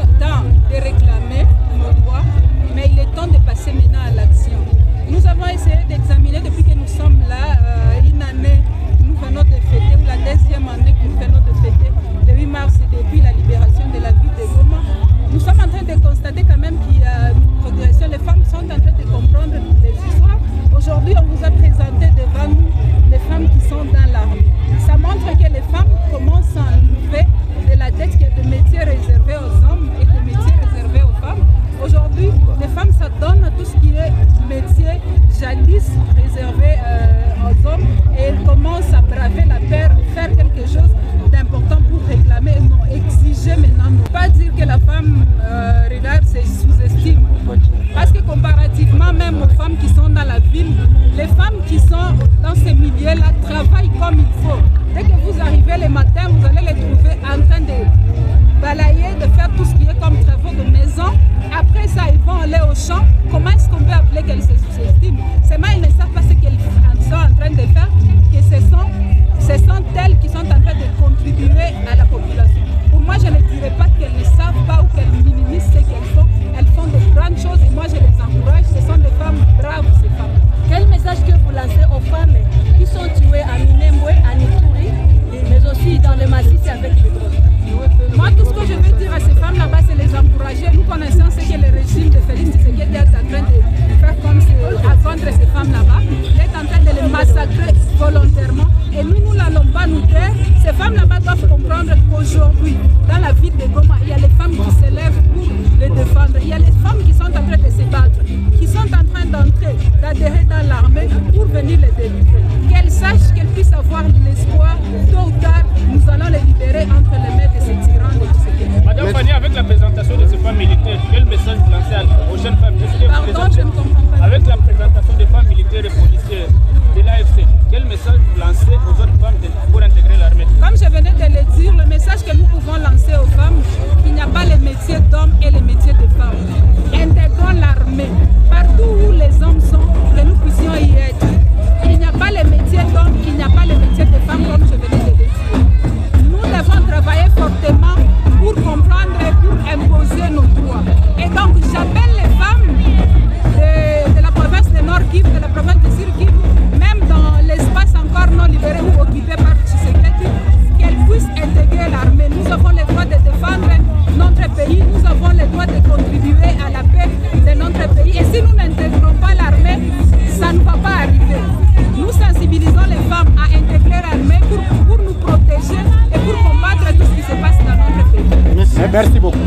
temps de réclamer nos droits, mais il est temps de passer maintenant à l'action. Nous avons essayé d'examiner depuis que nous sommes là, une année que nous venons de fêter, ou la deuxième année que nous venons de fêter, le 8 mars depuis la libération de la ville de Goma. Nous sommes en train de constater quand même qu'il y a une progression. Les femmes sont en train de comprendre les histoires. Aujourd'hui, on vous a présenté devant nous les femmes qui sont dans l'armée. Ça montre que les femmes commencent à enlever de la tête qu'il y a des métiers réservés aux hommes et des métiers réservés aux femmes. Aujourd'hui, les femmes s'adonnent à tout ce qui est métier jadis réservé aux hommes et elles commencent à braver la peur, faire quelque chose d'important pour réclamer et non exiger maintenant. Ne pas dire que la femme rurale se sous-estime. Parce que comparativement même aux femmes qui sont dans la ville, les femmes qui sont dans ces milieux-là travaillent comme il faut. Dès que vous arrivez le matin, vous allez les trouver en train de balayer, de faire tout ce qui est comme travaux de maison. Après ça, ils vont aller au champ. Comment est-ce qu'on peut appeler qu'elles se sous-estiment? Seulement, ils ne savent pas ce qu'elles sont en train de faire, que ce sont elles qui sont en train de contribuer à la population. Pour moi, je ne dirais pas qu'elles ne savent pas ou qu'elles minimisent ce qu'elles font. Elles font de grandes choses et moi, je les encourage. Ce sont des femmes braves, ces femmes. Quel message que vous lancez aux femmes qui sont tuées à Minembwe, à Nituri, mais aussi dans le Massissi avec les drones? Moi, tout ce que je veux dire à ces femmes là-bas, c'est les encourager. Nous connaissons ce que le régime de Félix Tshisekedi est en train de faire contre ces femmes là-bas. Il est en train de les massacrer volontairement. Et nous n'allons pas nous taire. Ces femmes là-bas doivent comprendre qu'aujourd'hui, dans la ville de Goma, il y a les femmes qui se lèvent pour les défendre. Il y a les femmes qui sont en train de se battre, qui sont en train d'entrer, d'adhérer dans l'armée pour venir les délivrer. Qu'elles sachent, qu'elles puissent avoir l'espoir, tôt ou tard, nous allons les libérer entre les mains de ces tyrans de Tshisekedi. Madame Fanny, avec la présentation de ces femmes militaires, quel message vous lancez aux jeunes femmes? Pardon, je ne comprends pas. Avec la présentation des femmes militaires et policières de l'AFC, quel message vous lancez aux autres femmes pour intégrer l'armée? Comme je venais de le dire, le message que nous pouvons lancer aux femmes, il n'y a pas les métiers d'hommes et les métiers de femmes. Intégrons l'armée. Partout où les hommes sont, que nous puissions y être. Il n'y a pas les métiers d'hommes, il n'y a pas les métiers de femmes, comme je venais de le dire. Nous devons travailler fortement pour comprendre et pour imposer nos droits. Et donc, j'appelle les femmes de la province de Nord Kivu, de la province de Sud Kivu, même dans l'espace encore non libéré ou occupé par Tshisekedi, qu'elles puissent intégrer l'armée. Nous avons le droit de défendre notre pays, nous avons le droit de contribuer à la paix de notre pays. Et si nous n'intégrons pas l'armée, ça ne va pas arriver. Nous sensibilisons les femmes à intégrer l'armée pour nous protéger et pour combattre tout ce qui se passe dans notre pays. Merci beaucoup.